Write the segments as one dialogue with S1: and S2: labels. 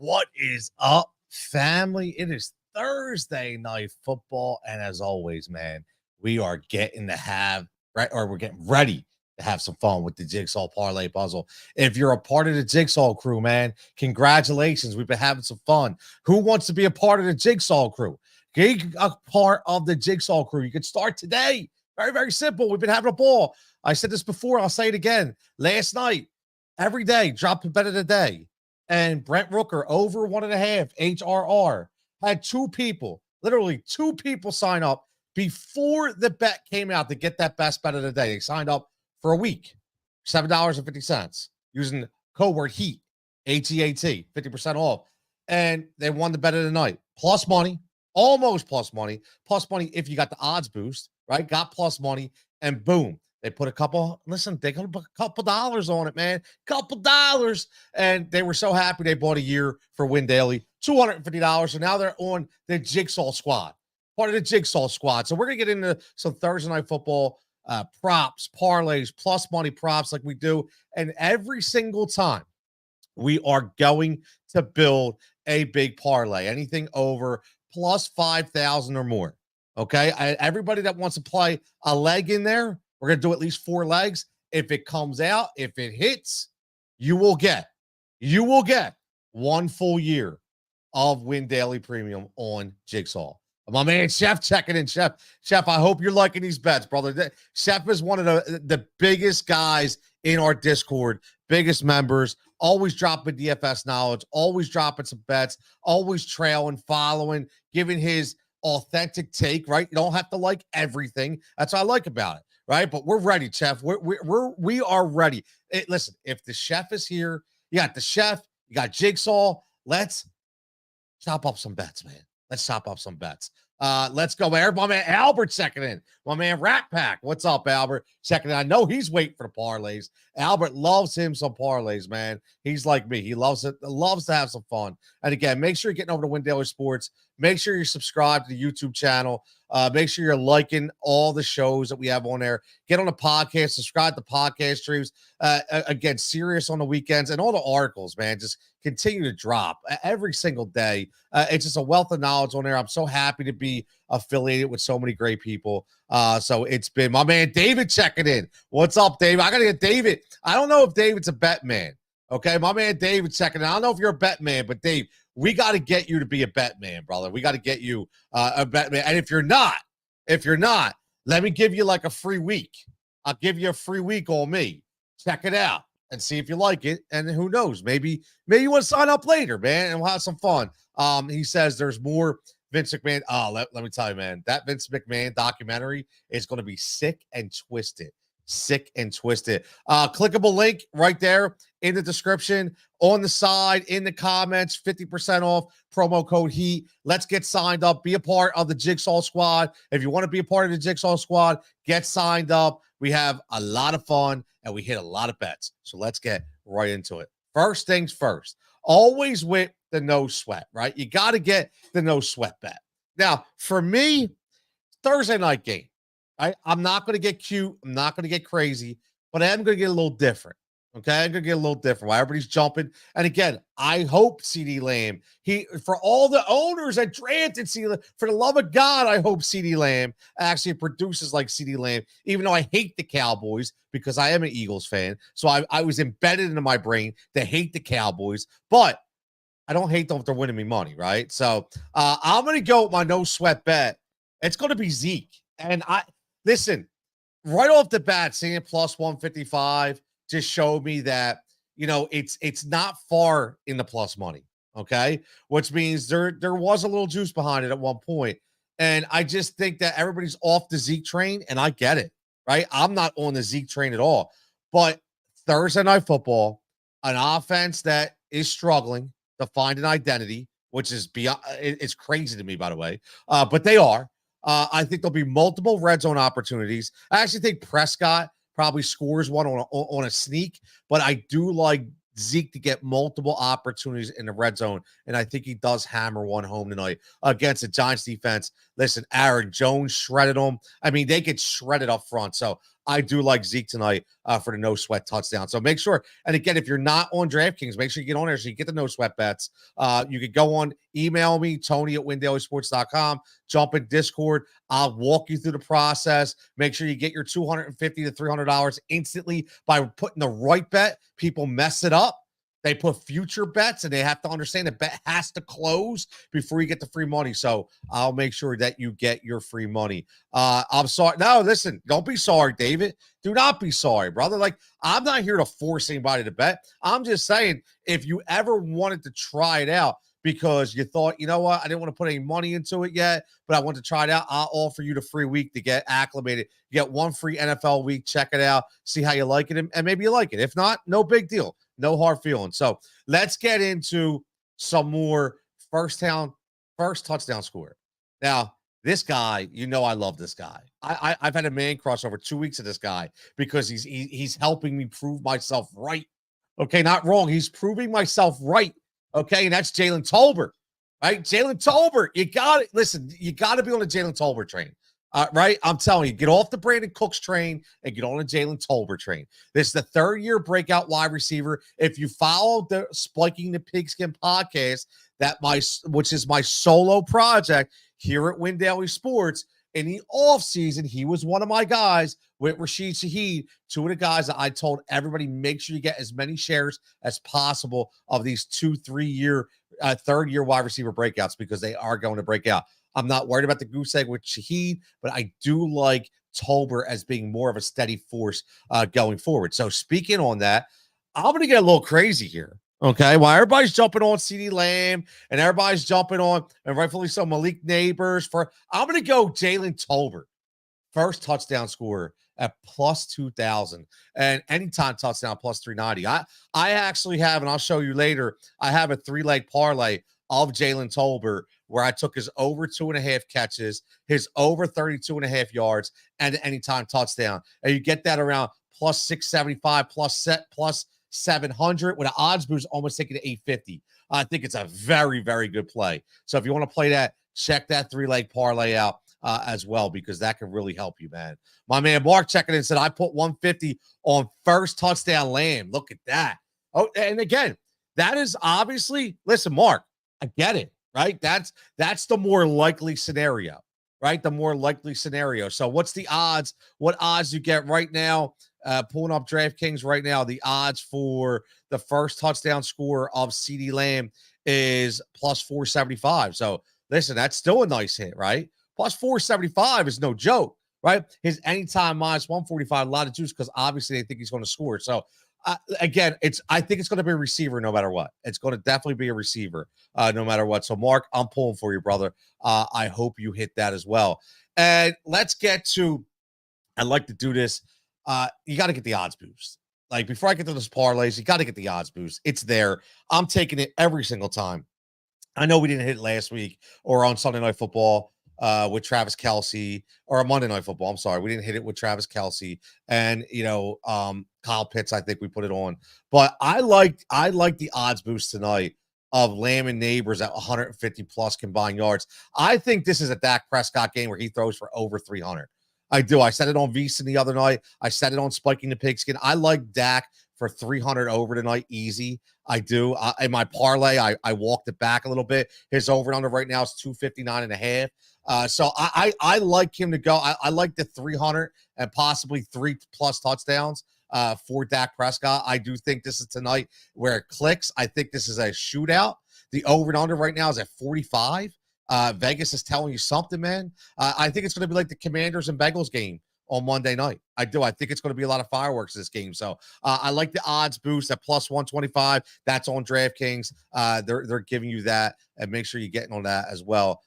S1: What is up, family? It is Thursday night football, and as always, man, we are getting to have we're getting ready to have some fun with the Jigsaw parlay puzzle. If you're a part of the Jigsaw crew, man, congratulations. We've been having some fun. Who wants to be a part of the Jigsaw crew? Get a part of the Jigsaw crew. You can start today. Very, very simple. We've been having a ball. I said this before. I'll say it again. Last night, every day, drop a bet of the day. And Brent Rooker over 1.5 HRR had literally two people sign up before the bet came out to get that best bet of the day. They signed up for a week, $7.50 using code word HEAT, HEAT, 50% off. And they won the bet of the night. Plus money, almost plus money if you got the odds boost, right? Got plus money, and boom. They put they put a couple dollars on it, man. Couple dollars. And they were so happy they bought a year for Win Daily, $250. So now they're on the Jigsaw squad, part of the Jigsaw squad. So we're going to get into some Thursday night football props, parlays, plus money props like we do. And every single time we are going to build a big parlay, anything over plus 5,000 or more. Okay. Everybody that wants to play a leg in there, we're going to do at least 4 legs. If it comes out, if it hits, you will get 1 full year of Win Daily Premium on Jigsaw. My man, Chef, checking in. Chef, I hope you're liking these bets, brother. Chef is one of the biggest guys in our Discord, biggest members, always dropping DFS knowledge, always dropping some bets, always trailing, following, giving his authentic take, right? You don't have to like everything. That's what I like about it. Right, but we're ready, Chef. We are ready. Listen, if the Chef is here, you got the Chef, you got Jigsaw. Let's chop up some bets, man. Let's chop up some bets. Let's go, Eric. My man Albert checking in. My man Rat Pack. What's up, Albert? Checking in. I know he's waiting for the parlays. Albert loves him some parlays, man. He's like me. He loves it. Loves to have some fun. And again, make sure you're getting over to Win Daily Sports. Make sure you're subscribed to the YouTube channel. Make sure you're liking all the shows that we have on there. Get on the podcast, subscribe to podcast streams. Again, Sirius on the weekends and all the articles, man. Just continue to drop every single day. It's just a wealth of knowledge on there. I'm so happy to be affiliated with so many great people. So it's been my man David checking in. What's up, David? I gotta get David. I don't know if David's a bet man. Okay, my man David checking in. I don't know if you're a bet man, but Dave, we got to get you to be a bet man, brother. We got to get you a bet man. And if you're not, let me give you like a free week. I'll give you a free week on me. Check it out and see if you like it. And who knows, maybe you want to sign up later, man, and we'll have some fun. He says there's more Vince McMahon. Oh, let me tell you, man, that Vince McMahon documentary is going to be sick and twisted. Clickable link right there in the description, on the side, in the comments, 50% off, promo code HEAT. Let's get signed up. Be a part of the Jigsaw squad. If you want to be a part of the Jigsaw squad, get signed up. We have a lot of fun and we hit a lot of bets. So let's get right into it. First things first, always with the no sweat, right? You got to get the no sweat bet. Now, for me, Thursday night game. I'm not going to get cute. I'm not going to get crazy, but I am going to get a little different. Okay, I'm going to get a little different while everybody's jumping. And again, I hope CeeDee Lamb, for all the owners that drafted CeeDee Lamb, for the love of God, I hope CeeDee Lamb actually produces like CeeDee Lamb, even though I hate the Cowboys because I am an Eagles fan. So I was embedded into my brain to hate the Cowboys, but I don't hate them if they're winning me money, right? So I'm going to go with my no sweat bet. It's going to be Zeke. And listen, right off the bat, seeing plus 155 just showed me that, it's not far in the plus money, okay? Which means there was a little juice behind it at one point. And I just think that everybody's off the Zeke train, and I get it, right? I'm not on the Zeke train at all. But Thursday night football, an offense that is struggling to find an identity, which is beyond, it's crazy to me, by the way, but they are. I think there'll be multiple red zone opportunities. I actually think Prescott probably scores one on a sneak, but I do like Zeke to get multiple opportunities in the red zone, and I think he does hammer one home tonight against the Giants defense. Listen, Aaron Jones shredded them. I mean, they get shredded up front, so I do like Zeke tonight for the no sweat touchdown. So make sure, and again, if you're not on DraftKings, make sure you get on there so you get the no sweat bets. You could go on, email me, Tony@WinDailySports.com, jump in Discord. I'll walk you through the process. Make sure you get your $250 to $300 instantly by putting the right bet. People mess it up. They put future bets, and they have to understand the bet has to close before you get the free money. So I'll make sure that you get your free money. I'm sorry. No, listen, don't be sorry, David. Do not be sorry, brother. Like, I'm not here to force anybody to bet. I'm just saying, if you ever wanted to try it out because you thought, you know what, I didn't want to put any money into it yet, but I want to try it out, I'll offer you the free week to get acclimated. You get one free NFL week. Check it out. See how you like it, and maybe you like it. If not, no big deal. No hard feelings. So let's get into some more first touchdown score. Now, this guy, you know, I love this guy. I've had a man crush over 2 weeks of this guy because he's helping me prove myself right. Okay, not wrong. He's proving myself right. Okay, and that's Jalen Tolbert. Right, Jalen Tolbert. You got it. Listen, you got to be on the Jalen Tolbert train. Right? I'm telling you, get off the Brandon Cooks train and get on the Jalen Tolbert train. This is the third-year breakout wide receiver. If you follow the Spiking the Pigskin podcast, which is my solo project here at Win Daily Sports, in the offseason, he was one of my guys with Rashid Shaheed, two of the guys that I told everybody, make sure you get as many shares as possible of these 2-3 year, third-year wide receiver breakouts because they are going to break out. I'm not worried about the goose egg with Shaheed, but I do like Tolbert as being more of a steady force going forward. So speaking on that, I'm going to get a little crazy here. Okay, while everybody's jumping on CeeDee Lamb and everybody's jumping on, and rightfully so, Malik Neighbors, I'm going to go Jalen Tolbert, first touchdown scorer at plus 2,000, and anytime touchdown plus 390. I actually have, and I'll show you later, I have a 3-leg parlay of Jalen Tolbert where I took his over 2.5 catches, his over 32.5 yards, and anytime touchdown. And you get that around plus 675, plus 700 with an odds boost almost taking to 850. I think it's a very, very good play. So if you want to play that, check that 3-leg parlay out as well, because that can really help you, man. My man Mark checking in said, I put 150 on first touchdown Lamb. Look at that. Oh, and again, that is obviously, listen, Mark, I get it, right? That's the more likely scenario, right? The more likely scenario. So what's the odds? What odds you get right now? Pulling up DraftKings right now, the odds for the first touchdown score of CeeDee Lamb is plus 475. So listen, that's still a nice hit, right? Plus 475 is no joke, right? His anytime minus 145, a lot of juice because obviously they think he's going to score. So again, I think it's going to be a receiver no matter what. It's going to definitely be a receiver no matter what. So Mark, I'm pulling for you, brother. I hope you hit that as well. And let's get to, I like to do this. You got to get the odds boost. Like before I get to those parlays, you got to get the odds boost. It's there. I'm taking it every single time. I know we didn't hit it last week or on Sunday Night Football with Travis Kelce, or Monday Night Football. I'm sorry. We didn't hit it with Travis Kelce and, Kyle Pitts. I think we put it on, but I like the odds boost tonight of Lamb and Neighbors at 150 plus combined yards. I think this is a Dak Prescott game where he throws for over 300. I do. I said it on VSIN the other night. I said it on Spiking the Pigskin. I like Dak for 300 over tonight, easy. I do. In my parlay, I walked it back a little bit. His over and under right now is 259.5. So I like him to go. I like the 300 and possibly 3+ touchdowns for Dak Prescott. I do think this is tonight where it clicks. I think this is a shootout. The over and under right now is at 45. Vegas is telling you something, man. I think it's going to be like the Commanders and Bengals game on Monday night. I do. I think it's going to be a lot of fireworks this game. So I like the odds boost at plus 125. That's on DraftKings. They're giving you that, and make sure you're getting on that as well.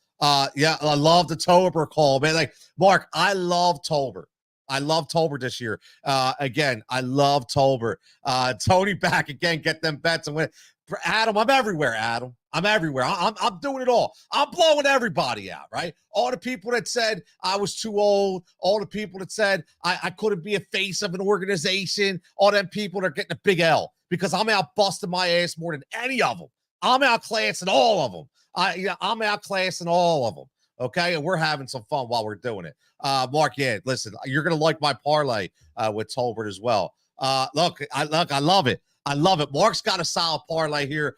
S1: Yeah, I love the Tolbert call, man. Like, Mark, I love Tolbert. I love Tolbert this year. Again, I love Tolbert. Tony back again. Get them bets and win. Adam, I'm everywhere, Adam. I'm everywhere. I'm doing it all. I'm blowing everybody out, right? All the people that said I was too old, all the people that said I couldn't be a face of an organization, all them people are getting a big L because I'm out busting my ass more than any of them. I'm outclassing all of them. I'm outclassing all of them. Okay, and we're having some fun while we're doing it. Mark, yeah, listen, you're gonna like my parlay with Tolbert as well. Look, I love it. I love it. Mark's got a solid parlay here.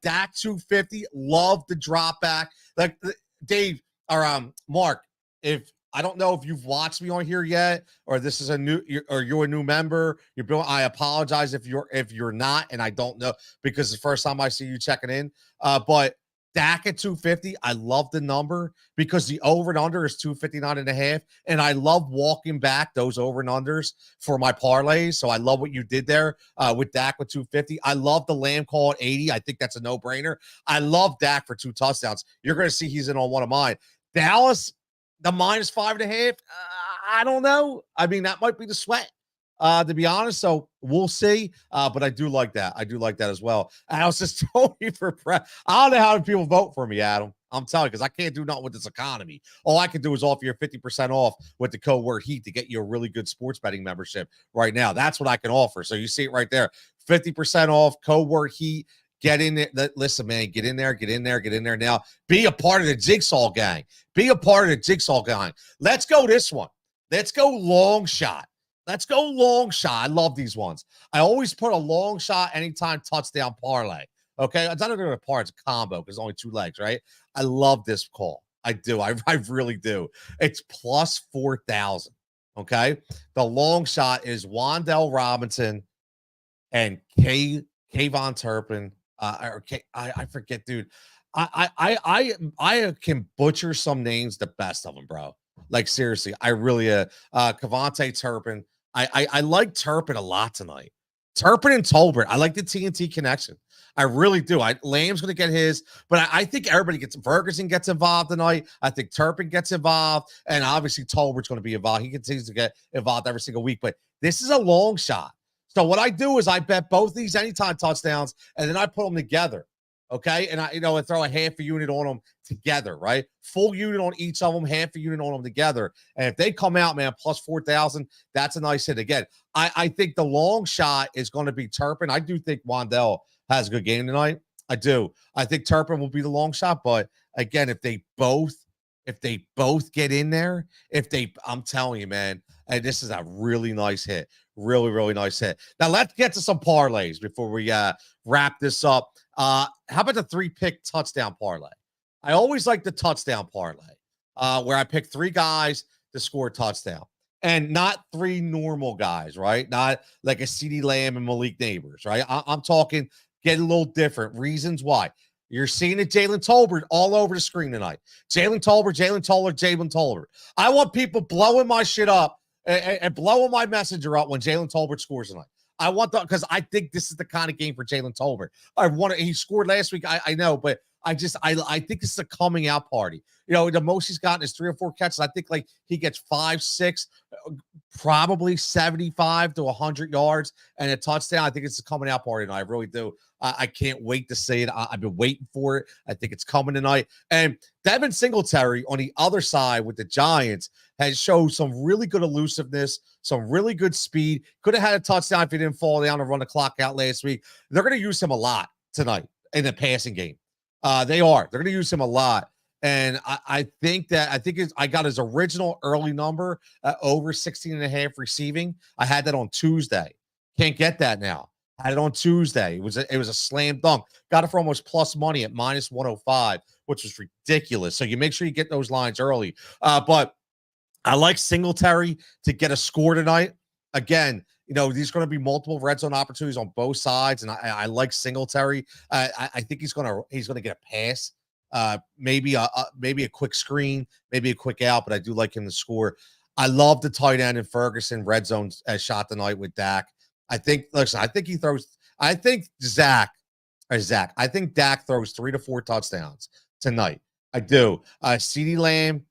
S1: Dak 250. Love the drop back. Like Dave or Mark, if I don't know if you've watched me on here yet, or this is you're a new member. I apologize if you're not, and I don't know because it's the first time I see you checking in. But Dak at 250, I love the number because the over and under is 259.5. And I love walking back those over and unders for my parlays. So I love what you did there with Dak with 250. I love the Lamb call at 80. I think that's a no-brainer. I love Dak for 2 touchdowns. You're going to see he's in on one of mine. Dallas, the -5.5. I don't know. I mean, that might be the sweat. To be honest, so we'll see. But I do like that. I do like that as well. I was just told you for prep. I don't know how people vote for me, Adam. I'm telling you, because I can't do nothing with this economy. All I can do is offer you 50% off with the code word HEAT to get you a really good sports betting membership right now. That's what I can offer. So you see it right there. 50% off, code word HEAT. Get in there. Listen, man, get in there, get in there, get in there now. Be a part of the Jigsaw gang. Be a part of the Jigsaw gang. Let's go this one. Let's go long shot. Let's go long shot. I love these ones. I always put a long shot anytime touchdown parlay. Okay. It's not even a par, it's a combo because only 2 legs, right? I love this call. I do. I really do. It's plus 4,000. Okay. The long shot is Wan'Dale Robinson and Kayvon Turpin. I forget, dude. I can butcher some names, the best of them, bro. Like seriously, I really Kavontae Turpin. I like Turpin a lot tonight. Turpin and Tolbert. I like the TNT connection. I really do. Lamb's going to get his, but I think everybody gets. Ferguson gets involved tonight. I think Turpin gets involved, and obviously Tolbert's going to be involved. He continues to get involved every single week, but this is a long shot. So what I do is I bet both these anytime touchdowns, and then I put them together. Okay. And I throw a half a unit on them together, right? Full unit on each of them, half a unit on them together. And if they come out, man, plus 4,000, that's a nice hit. Again, I think the long shot is going to be Turpin. I do think Wan'Dale has a good game tonight. I do. I think Turpin will be the long shot. But again, if they both get in there, I'm telling you, man, and this is a really nice hit. Really, really nice hit. Now let's get to some parlays before we wrap this up. How about the 3-pick touchdown parlay? I always like the touchdown parlay, where I pick 3 guys to score a touchdown, and not 3 normal guys, right? Not like a CeeDee Lamb and Malik Neighbors, right? I'm talking get a little different. Reasons why. You're seeing it, Jalen Tolbert all over the screen tonight. Jalen Tolbert. I want people blowing my shit up and blowing my messenger up when Jalen Tolbert scores tonight. I want that because I think this is the kind of game for Jalen Tolbert. He scored last week. I know, but I think this is a coming out party. The most he's gotten is 3 or 4 catches. I think like he gets 5, 6, probably 75 to 100 yards and a touchdown. I think it's a coming out party, and I really do. I can't wait to see it. I've been waiting for it. I think it's coming tonight. And Devin Singletary on the other side with the Giants has showed some really good elusiveness, some really good speed. Could have had a touchdown if he didn't fall down and run the clock out last week. They're going to use him a lot tonight in the passing game. They are. They're going to use him a lot. And I got his original early number over 16.5 receiving. I had that on Tuesday. Can't get that now. Had it on Tuesday. It was a slam dunk. Got it for almost plus money at -105, which was ridiculous. So you make sure you get those lines early. But I like Singletary to get a score tonight. Again, these are going to be multiple red zone opportunities on both sides, and I like Singletary. I think he's going to get a pass, maybe a quick screen, maybe a quick out, but I do like him to score. I love the tight end and Ferguson red zone shot tonight with Dak. I think Dak throws 3 to 4 touchdowns tonight. I do. CeeDee Lamb,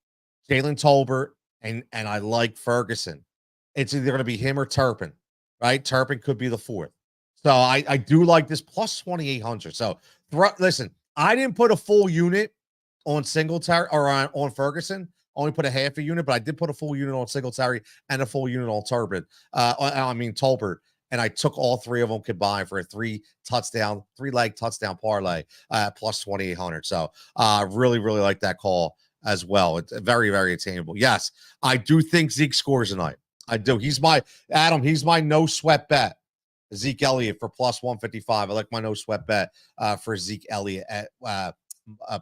S1: Jalen Tolbert, and I like Ferguson. It's either going to be him or Turpin, right? Turpin could be the 4th. So I do like this plus 2,800. So listen, I didn't put a full unit on Singletary or on Ferguson. Only put a half a unit, but I did put a full unit on Singletary and a full unit on Tolbert. And I took all 3 of them combined for a 3-leg touchdown parlay plus 2,800. So really, really like that call as well. It's very, very attainable. Yes, I do think Zeke scores tonight. I do. He's my no sweat bet. Zeke Elliott for plus 155. I like my no sweat bet for Zeke Elliott at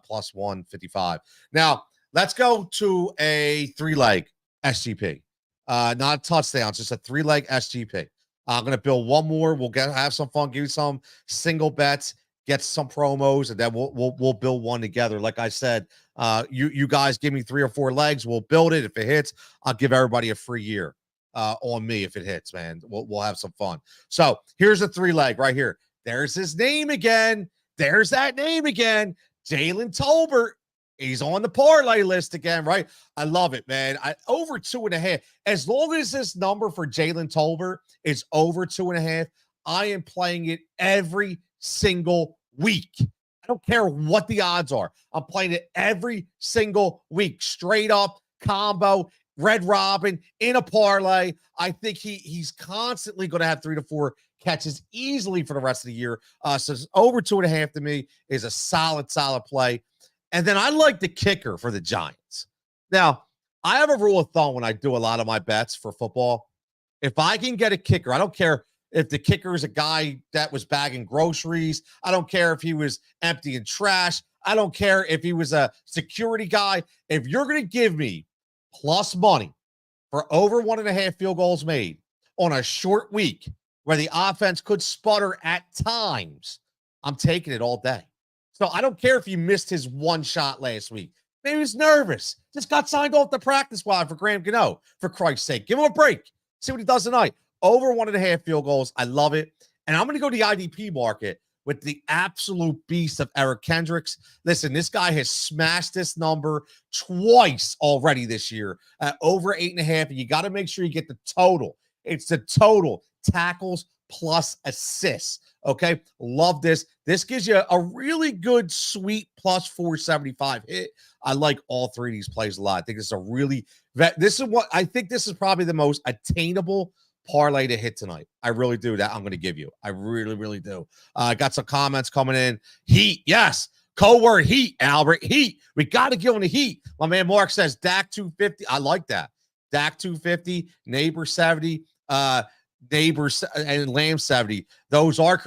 S1: plus 155. Now, let's go to a 3-leg SGP. Not touchdowns, just a 3-leg SGP. I'm going to build one more. We'll have some fun, give you some single bets, get some promos, and then we'll build one together. Like I said, you guys give me 3 or 4 legs. We'll build it. If it hits, I'll give everybody a free year on me if it hits, man. We'll have some fun. So here's a 3-leg right here. There's his name again. There's that name again. Jalen Tolbert. He's on the parlay list again, right? I love it, man. Over 2.5. As long as this number for Jalen Tolbert is over 2.5, I am playing it every single week. I don't care what the odds are. I'm playing it every single week. Straight up combo, Red Robin in a parlay. I think he's constantly going to have 3 to 4 catches easily for the rest of the year. So over 2.5 to me is a solid play. And then I like the kicker for the Giants. Now, I have a rule of thumb when I do a lot of my bets for football. If I can get a kicker, I don't care if the kicker is a guy that was bagging groceries. I don't care if he was emptying trash. I don't care if he was a security guy. If you're going to give me plus money for over 1.5 field goals made on a short week where the offense could sputter at times, I'm taking it all day. So I don't care if he missed his one shot last week. Maybe he's nervous. Just got signed off the practice squad for Graham Gano, for Christ's sake. Give him a break. See what he does tonight. Over 1.5 field goals. I love it. And I'm going to go to the IDP market with the absolute beast of Eric Kendricks. Listen, this guy has smashed this number twice already this year at over 8.5. And you got to make sure you get the total. It's the total tackles plus assists. Okay, love this. This gives you a really good, sweet plus 475 hit. I like all 3 of these plays a lot. I think this is probably the most attainable parlay to hit tonight. I really do. That I'm going to give you. I really, really do. I got some comments coming in. Heat, yes. Code word heat, Albert. Heat. We got to give him the heat. My man Mark says Dak 250. I like that. Dak 250, Neighbor 70. Neighbors and Lamb 70. Those are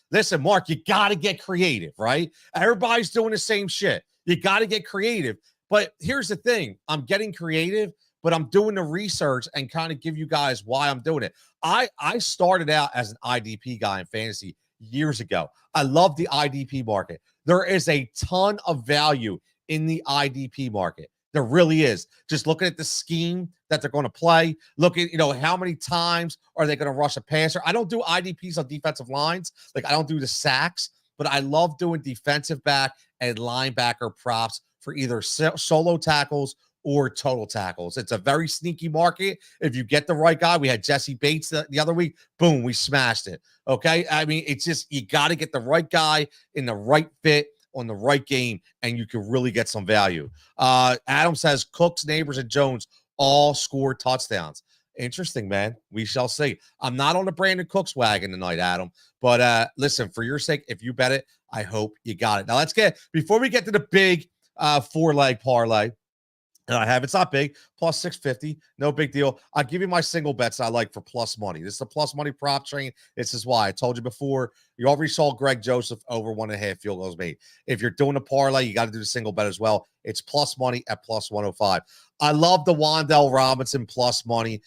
S1: listen, Mark, you got to get creative, right? Everybody's doing the same shit. You got to get creative. But here's the thing. I'm getting creative, but I'm doing the research and kind of give you guys why I'm doing it. I started out as an IDP guy in fantasy years ago. I love the IDP market. There is a ton of value in the IDP market. There really is. Just looking at the scheme that they're going to play. Look at, how many times are they going to rush a passer? I don't do IDPs on defensive lines. Like, I don't do the sacks, but I love doing defensive back and linebacker props for either solo tackles or total tackles. It's a very sneaky market. If you get the right guy, we had Jesse Bates the other week. Boom, we smashed it. Okay. I mean, it's just, you got to get the right guy in the right fit on the right game, and you can really get some value. Adam says Cooks, Neighbors, and Jones all score touchdowns. Interesting, man. We shall see. I'm not on the Brandon Cooks wagon tonight, Adam. But listen, for your sake, if you bet it, I hope you got it. Now before we get to the big 4-leg parlay, it's not big, plus 650, no big deal. I'll give you my single bets I like for plus money. This is the plus money prop train. This is why I told you before. You already saw Greg Joseph over 1.5 field goals made. If you're doing a parlay, you got to do the single bet as well. It's plus money at plus 105. I love the Wan'Dale Robinson plus money.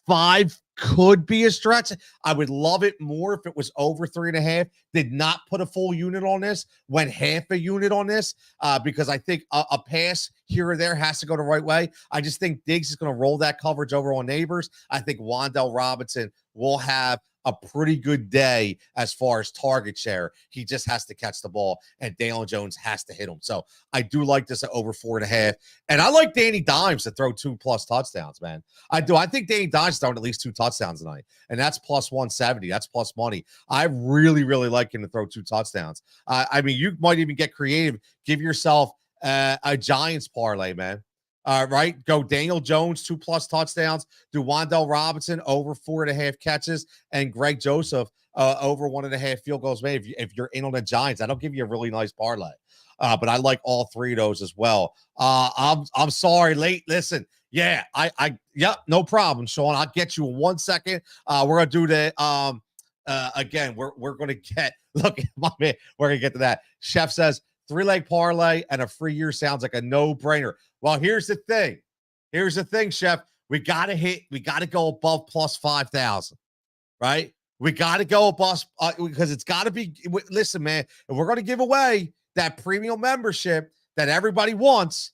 S1: 5 could be a stretch. I would love it more if it was over 3.5. Did not put a full unit on this, went half a unit on this, because I think a pass here or there has to go the right way. I just think Diggs is going to roll that coverage over on Neighbors. I think Wan'Dale Robinson will have a pretty good day as far as target share. He just has to catch the ball, and Daniel Jones has to hit him. So I do like this at over 4.5. And I like Danny Dimes to throw 2+ touchdowns, man. I do. I think Danny Dimes throwing at least 2 touchdowns tonight, and that's plus 170. That's plus money. I really, really like him to throw 2 touchdowns. I mean, you might even get creative. Give yourself a Giants parlay, man. Right? Go Daniel Jones, 2+ touchdowns. Do Wan'Dale Robinson over 4.5 catches, and Greg Joseph over 1.5 field goals made. If you're in on the Giants, that'll give you a really nice parlay. But I like all three of those as well. I'm sorry, late. Listen, yeah, yep, no problem, Sean. I'll get you in 1 second. We're gonna do the again. We're gonna get look, my man. We're gonna get to that. Chef says 3-leg parlay and a free year sounds like a no-brainer. Well, here's the thing. Here's the thing, Chef. We got to go above plus 5,000, right? We got to go above because it's got to be. Listen, man, if we're going to give away that premium membership that everybody wants,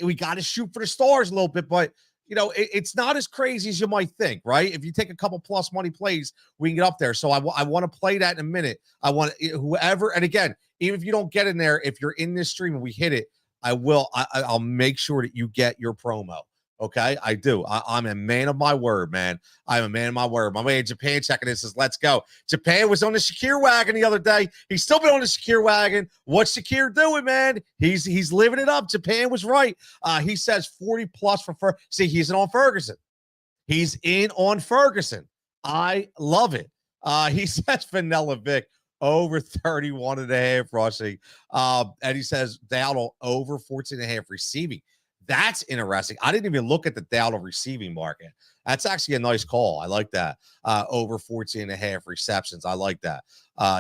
S1: we got to shoot for the stars a little bit, but it's not as crazy as you might think, right? If you take a couple plus money plays, we can get up there. So I want to play that in a minute. I want whoever, and again, even if you don't get in there, if you're in this stream and we hit it, I'll make sure that you get your promo. Okay, I do. I'm a man of my word, man. I'm a man of my word. My man in Japan checking this says, let's go. Japan was on the Shakir wagon the other day. He's still been on the Shakir wagon. What's Shakir doing, man? He's living it up. Japan was right. He says 40 plus for see, he's in on Ferguson. He's in on Ferguson. I love it. He says Vanilla Vic over 31.5 rushing. And he says Dowdle over 14.5 receiving. That's interesting. I didn't even look at the Dowdle receiving market. That's actually a nice call. I like that. Over 14.5 receptions. I like that.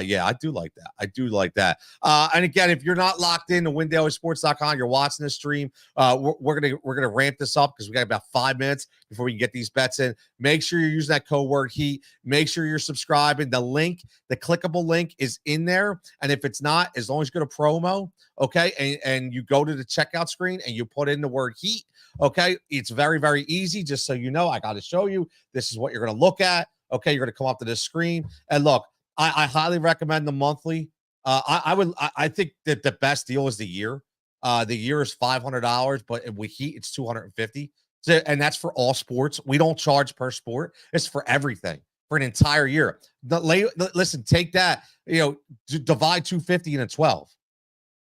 S1: Yeah, I do like that. I do like that. And again, if you're not locked in to WinDailySports.com, you're watching the stream. We're gonna ramp this up because we got about 5 minutes before we can get these bets in. Make sure you're using that code word HEAT. Make sure you're subscribing. The clickable link is in there. And if it's not, as long as you go to promo, okay, and you go to the checkout screen and you put in the word HEAT, okay, it's very, very easy. Just so you know, I got to show you. This is what you're going to look at. Okay, you're going to come up to this screen and look. I highly recommend the monthly. I think that the best deal is the year. The year is $500, but with Heat it's $250. So, and that's for all sports. We don't charge per sport. It's for everything for an entire year. Listen, take that. Divide 250 into 12.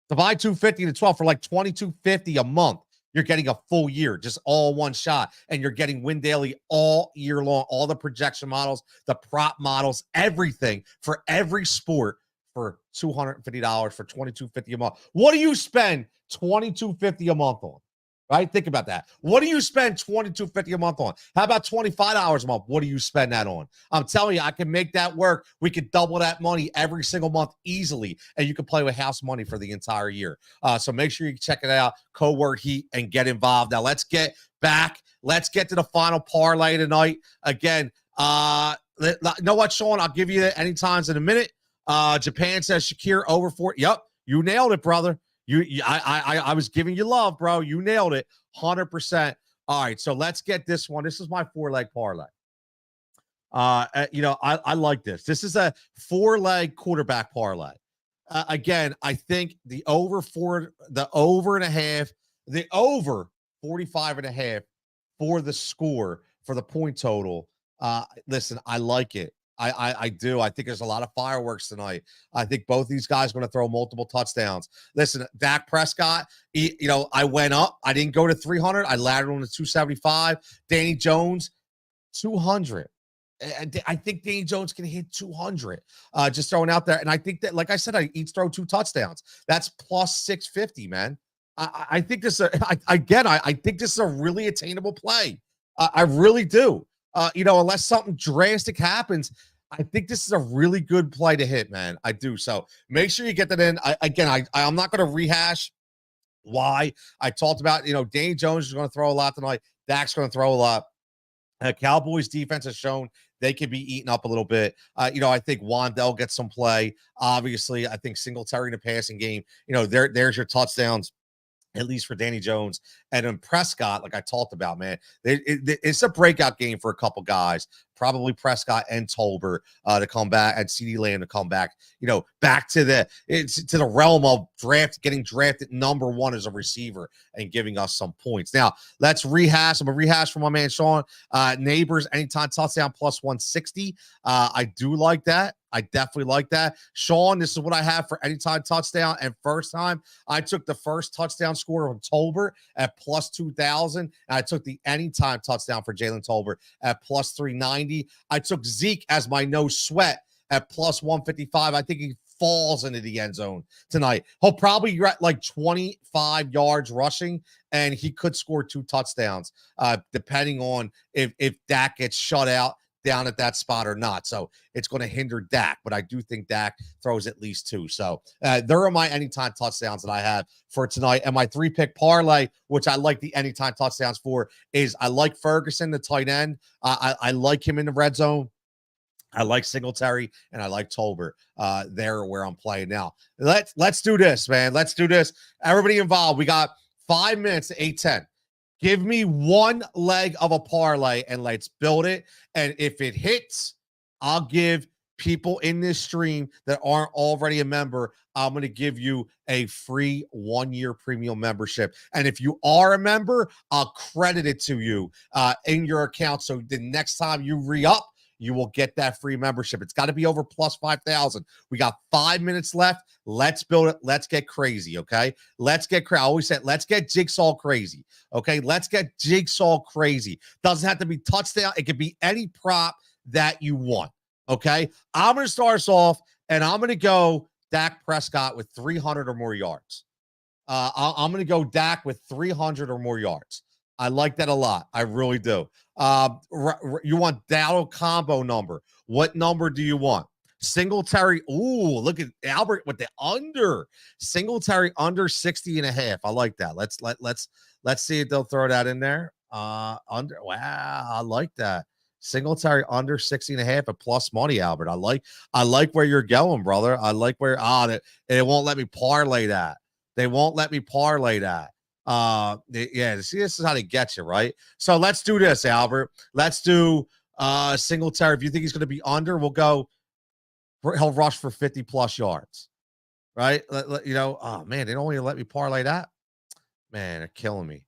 S1: Divide 250 into 12 for like $22.50 a month. You're getting a full year, just all one shot. And you're getting Win Daily all year long, all the projection models, the prop models, everything for every sport for $250 for $22.50 a month. What do you spend $22.50 a month on? Right? Think about that. What do you spend $22.50 a month on? How about $25 a month? What do you spend that on? I'm telling you, I can make that work. We could double that money every single month easily, and you can play with house money for the entire year. So make sure you check it out. Code word HEAT and get involved. Now let's get back. Let's get to the final parlay tonight. Again, you know what, Sean? I'll give you any times in a minute. Japan says Shakir over 4. Yep, you nailed it, brother. I was giving you love, bro. You nailed it 100%. All right, so let's get this one. This is my 4-leg parlay. I like this. This is a 4-leg quarterback parlay. Again, I think the over 45.5 for the score for the point total. Listen, I like it. I do. I think there's a lot of fireworks tonight. I think both these guys are going to throw multiple touchdowns. Listen, Dak Prescott, I went up. I didn't go to 300. I laddered on to 275. Danny Jones, 200. And I think Danny Jones can hit 200. Just throwing out there. And I think that, like I said, I each throw 2 touchdowns. That's plus 650, man. I think this. I think this is a really attainable play. I really do. Unless something drastic happens, I think this is a really good play to hit, man. I do. So make sure you get that in. I'm not going to rehash why I talked about, Danny Jones is going to throw a lot tonight. Dak's going to throw a lot. Cowboys defense has shown they could be eaten up a little bit. I think Wandell gets some play. Obviously, I think Singletary in the passing game, there's your touchdowns, at least for Danny Jones. And then Prescott, like I talked about, man, it's a breakout game for a couple guys, probably Prescott and Tolbert to come back, and CeeDee Lamb to come back, back to the realm of getting drafted number 1 as a receiver and giving us some points. Now, let's rehash. I'm going to rehash for my man, Sean. Neighbors, anytime touchdown plus 160. I do like that. I definitely like that. Sean, this is what I have for anytime touchdown and first time. I took the first touchdown score from Tolbert at plus 2,000, and I took the anytime touchdown for Jalen Tolbert at plus 390. I took Zeke as my no sweat at plus 155. I think he falls into the end zone tonight. He'll probably get like 25 yards rushing, and he could score 2 touchdowns, depending on if Dak gets shut out down at that spot or not. So it's going to hinder Dak, but I do think Dak throws at least 2. So there are my anytime touchdowns that I have for tonight. And my 3-pick parlay, which I like the anytime touchdowns for, is I like Ferguson, the tight end. I like him in the red zone. I like Singletary, and I like Tolbert. There where I'm playing now. Let's do this, man. Let's do this. Everybody involved. We got 5 minutes to 8:10. Give me one leg of a parlay and let's build it. And if it hits, I'll give people in this stream that aren't already a member, I'm going to give you a free 1-year premium membership. And if you are a member, I'll credit it to you in your account. So the next time you re-up, you will get that free membership. It's got to be over plus 5,000. We got 5 minutes left. Let's build it. Let's get crazy, okay? Let's get crazy. I always said, let's get Jigsaw crazy, okay? Let's get Jigsaw crazy. Doesn't have to be touchdown. It could be any prop that you want, okay? I'm going to start us off, and I'm going to go Dak Prescott with 300 or more yards. I'm going to go Dak with 300 or more yards. I like that a lot. I really do. You want Dowdle combo number. What number do you want? Singletary. Ooh, look at Albert with the under. Singletary under 60.5. I like that. Let's see if they'll throw that in there. Under. Wow, I like that. Singletary under 60.5 at plus money, Albert. I like where you're going, brother. I like where it won't let me parlay that. They won't let me parlay that. Yeah, see, this is how they get you, right? So let's do this, Albert. Let's do Singletary. If you think he's going to be under, we'll go. He'll rush for 50 plus yards, right? Oh man, they don't want to let me parlay that. Man, they're killing me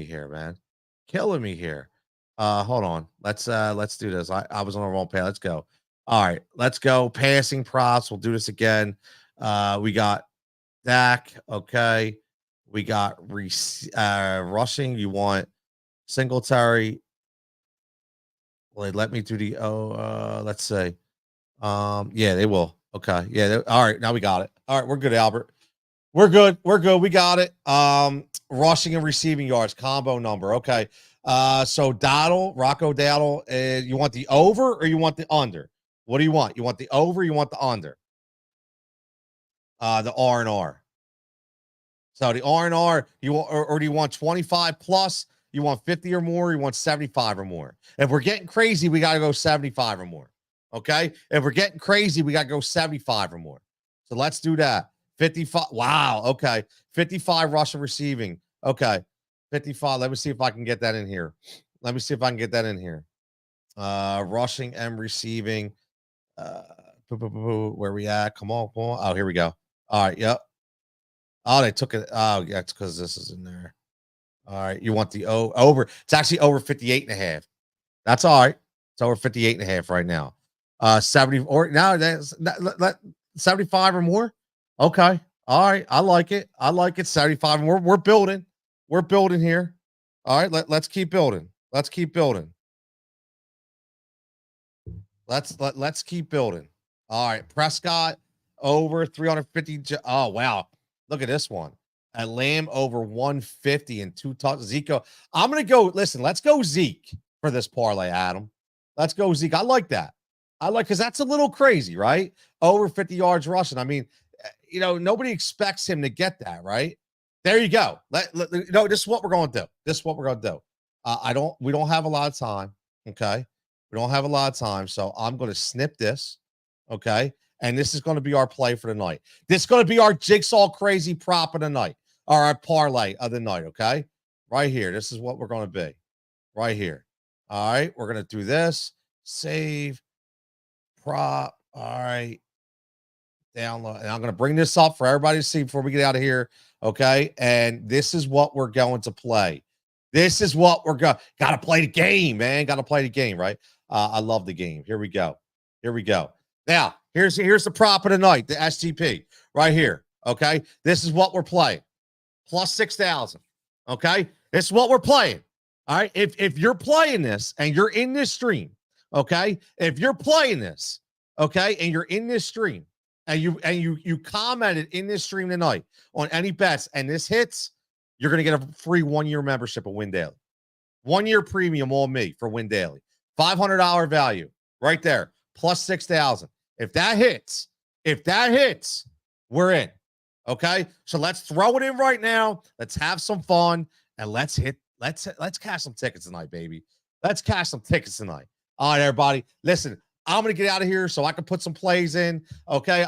S1: here, man, killing me here. Hold on. Let's do this. I was on the wrong page. Let's go. All right, let's go. Passing props. We'll do this again. We got Dak. Okay. We got rushing. You want Singletary. Well, let me do the let's say. Yeah, they will. Okay. Yeah. All right. Now we got it. All right. We're good, Albert. We're good. We got it. Rushing and receiving yards combo number. Okay. So Rocco Dowdle, you want the over or you want the under? What do you want? You want the over? Or you want the under? The R&R. So the R&R, or do you want 25 plus? You want 50 or more? You want 75 or more? If we're getting crazy, we got to go 75 or more. Okay? If we're getting crazy, we got to go 75 or more. So let's do that. 55. Wow. Okay. 55 rushing receiving. Okay. 55. Let me see if I can get that in here. Rushing and receiving. Where we at? Come on. Oh, here we go. All right. Yep. Oh, they took it. Oh, yeah, it's because this is in there. All right. You want the over. It's actually over 58.5. That's all right. It's over 58.5 right now. 70 or now that's 75 or more. Okay. All right. I like it. 75. And we're building. We're building here. All right. Let's keep building. Let's keep building. Let's keep building. All right. Prescott over 350. Oh, wow. Look at this one. A Lamb over 150 and 2 touchdowns. Zeke. I'm going to go. Listen, let's go Zeke for this parlay, Adam. Let's go Zeke. I like that. Because that's a little crazy, right? Over 50 yards rushing. I mean, nobody expects him to get that, right? There you go. This is what we're going to do. We don't have a lot of time. Okay. We don't have a lot of time. So I'm going to snip this. Okay. And this is going to be our play for the night. This is going to be our Jigsaw crazy prop of the night, or our parlay of the night. Okay. Right here. This is what we're going to be right here. All right. We're going to do this. Save prop. All right. Download. And I'm going to bring this up for everybody to see before we get out of here. Okay. And this is what we're going to play. This is what we're going. Got to play the game, man. Got to play the game, right? I love the game. Here we go. Now, here's the prop of the night, the STP right here. Okay. This is what we're playing. Plus 6,000. Okay. This is what we're playing. All right. If you're playing this and you're in this stream, okay. If you're playing this, okay, and you're in this stream, and you commented in this stream tonight on any bets, and this hits, you're gonna get a free 1-year membership of Win Daily. 1-year premium on me for Win Daily. $500 value right there, plus 6,000. If that hits, we're in. Okay, so let's throw it in right now. Let's have some fun and let's cash some tickets tonight, baby. Let's cash some tickets tonight. All right, everybody. Listen, I'm gonna get out of here so I can put some plays in. Okay,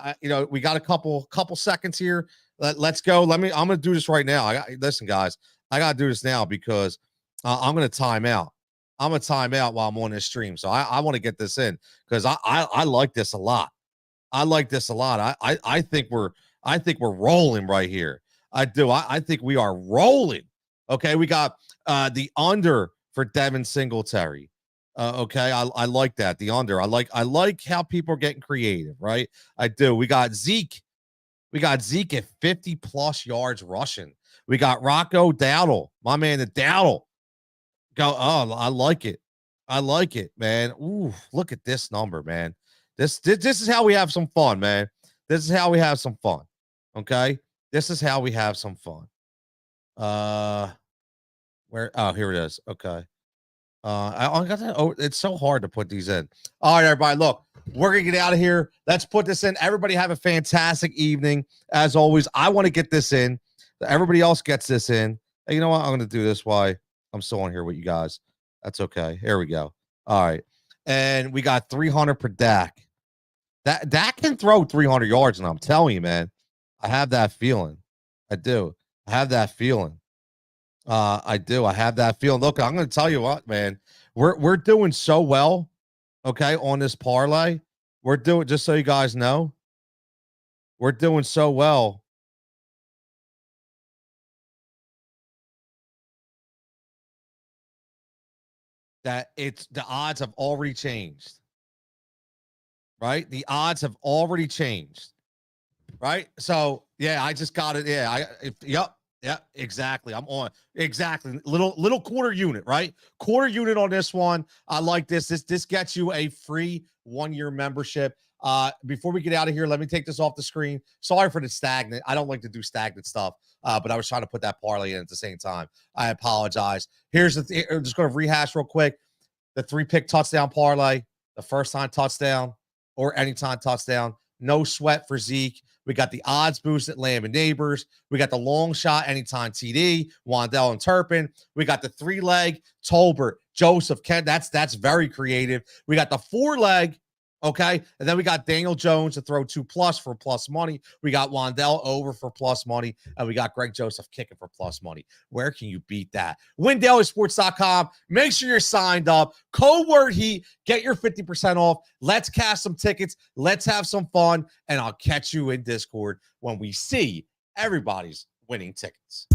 S1: we got a couple seconds here. Let's go. I'm gonna do this right now. Listen, guys, I gotta do this now because I'm gonna time out. I'm gonna time out while I'm on this stream. So I want to get this in because I like this a lot. I like this a lot. I think we're rolling right here. I do. I think we are rolling. Okay, we got the under for Devin Singletary. Okay, I like that. The under. I like how people are getting creative, right? I do. We got Zeke. We got Zeke at 50+ yards rushing. We got Rocco Dowdle, my man, the Dowdle. Go. Oh, I like it. I like it, man. Ooh, look at this number, man. This is how we have some fun, man. This is how we have some fun. Okay, this is how we have some fun. Where? Oh, here it is. Okay. I got that. Oh, it's so hard to put these in. All right, everybody. Look, we're gonna get out of here. Let's put this in. Everybody have a fantastic evening. As always, I want to get this in. Everybody else gets this in. Hey, you know what? I'm gonna do this while I'm still on here with you guys. That's okay. Here we go. All right, and we got 300 per Dak. Dak can throw 300 yards, and I'm telling you, man, I have that feeling. I do. I have that feeling. I do. I have that feeling. Look, I'm going to tell you what, man. We're doing so well, okay, on this parlay. We're doing, just so you guys know, we're doing so well. That the odds have already changed. Right? The odds have already changed. Right? So, yeah, I just got it. Yeah, yep. Yeah, exactly. I'm on. Exactly. Little quarter unit, right? Quarter unit on this one. I like this. This gets you a free 1-year membership. Before we get out of here, let me take this off the screen. Sorry for the stagnant. I don't like to do stagnant stuff, but I was trying to put that parlay in at the same time. I apologize. Here's the thing. I'm just going to rehash real quick. The 3-pick touchdown parlay, the first time touchdown or anytime touchdown. No sweat for Zeke. We got the odds boost at Lamb and Neighbors. We got the long shot anytime TD, Wandell and Turpin. We got the 3-leg Tolbert, Joseph, Kent. That's very creative. We got the 4-leg, okay? And then we got Daniel Jones to throw 2+ for plus money. We got Wandell over for plus money. And we got Greg Joseph kicking for plus money. Where can you beat that? WinDailySports.com. Make sure you're signed up. Code word HEAT. Get your 50% off. Let's cash some tickets. Let's have some fun. And I'll catch you in Discord when we see everybody's winning tickets.